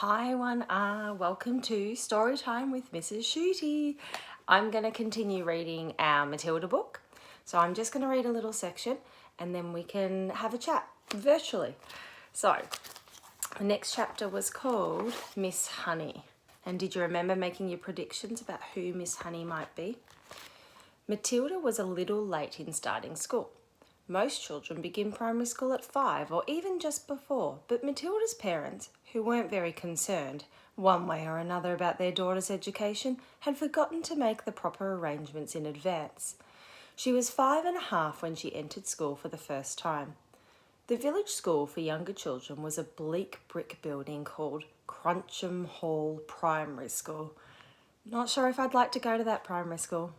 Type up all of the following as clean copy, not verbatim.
Hi welcome to Storytime with Mrs. Shooty. I'm going to continue reading our Matilda book. So I'm just going to read a little section and then we can have a chat virtually. So the next chapter was called Miss Honey. And did you remember making your predictions about who Miss Honey might be? Matilda was a little late in starting school. Most children begin primary school at 5 or even just before, but Matilda's parents, who weren't very concerned, one way or another, about their daughter's education, had forgotten to make the proper arrangements in advance. She was 5 and a half when she entered school for the first time. The village school for younger children was a bleak brick building called Cruncham Hall Primary School. Not sure if I'd like to go to that primary school.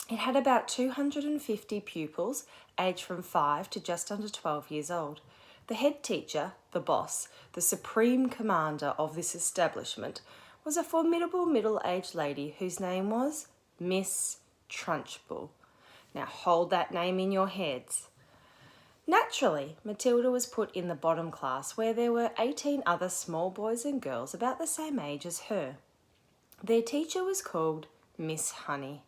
It had about 250 pupils, aged from 5 to just under 12 years old. The head teacher, the boss, the supreme commander of this establishment, was a formidable middle-aged lady whose name was Miss Trunchbull. Now hold that name in your heads. Naturally, Matilda was put in the bottom class where there were 18 other small boys and girls about the same age as her. Their teacher was called Miss Honey,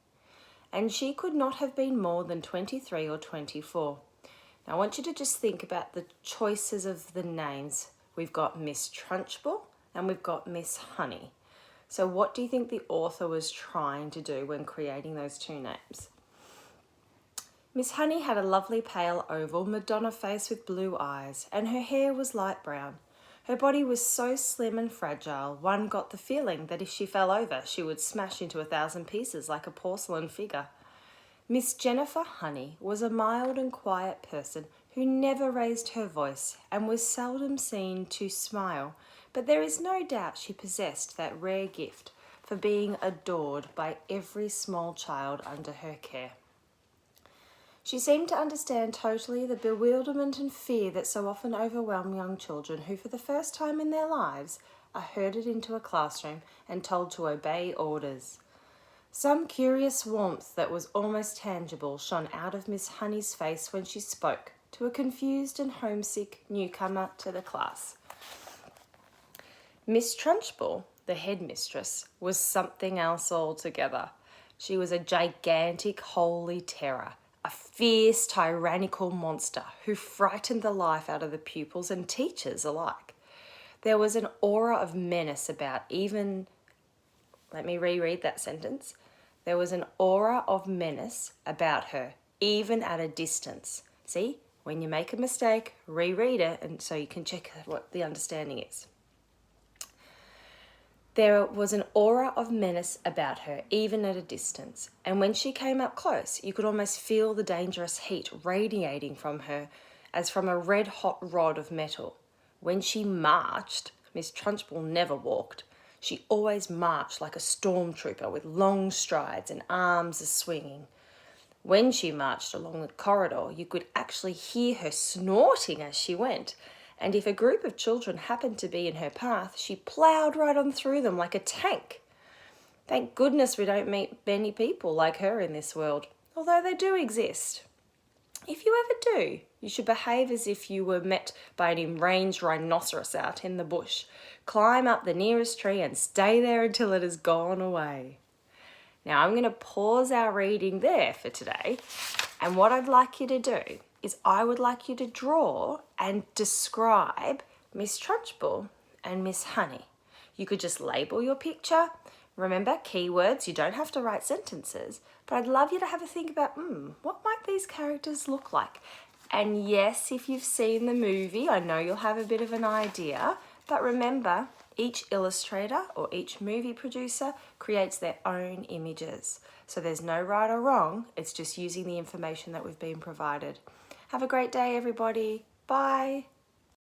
and she could not have been more than 23 or 24. Now I want you to just think about the choices of the names. We've got Miss Trunchbull and we've got Miss Honey. So what do you think the author was trying to do when creating those two names? Miss Honey had a lovely pale oval Madonna face with blue eyes, and her hair was light brown. Her body was so slim and fragile, one got the feeling that if she fell over, she would smash into 1,000 pieces like a porcelain figure. Miss Jennifer Honey was a mild and quiet person who never raised her voice and was seldom seen to smile, but there is no doubt she possessed that rare gift for being adored by every small child under her care. She seemed to understand totally the bewilderment and fear that so often overwhelm young children who, for the first time in their lives, are herded into a classroom and told to obey orders. Some curious warmth that was almost tangible shone out of Miss Honey's face when she spoke to a confused and homesick newcomer to the class. Miss Trunchbull, the headmistress, was something else altogether. She was a gigantic holy terror, a fierce, tyrannical monster who frightened the life out of the pupils and teachers alike. There was an aura of menace about Let me reread that sentence. There was an aura of menace about her, even at a distance. See, when you make a mistake, reread it, and so you can check what the understanding is. There was an aura of menace about her, even at a distance, and when she came up close, you could almost feel the dangerous heat radiating from her as from a red-hot rod of metal. When she marched, Miss Trunchbull never walked. She always marched like a stormtrooper with long strides and arms a-swinging. When she marched along the corridor, you could actually hear her snorting as she went. And if a group of children happened to be in her path, she ploughed right on through them like a tank. Thank goodness we don't meet many people like her in this world, although they do exist. If you ever do, you should behave as if you were met by an enraged rhinoceros out in the bush. Climb up the nearest tree and stay there until it has gone away. Now I'm going to pause our reading there for today, and what I'd like you to do is I would like you to draw and describe Miss Trunchbull and Miss Honey. You could just label your picture. Remember, keywords, you don't have to write sentences, but I'd love you to have a think about, what might these characters look like? And yes, if you've seen the movie, I know you'll have a bit of an idea, but remember, each illustrator or each movie producer creates their own images. So there's no right or wrong, it's just using the information that we've been provided. Have a great day, everybody. Bye.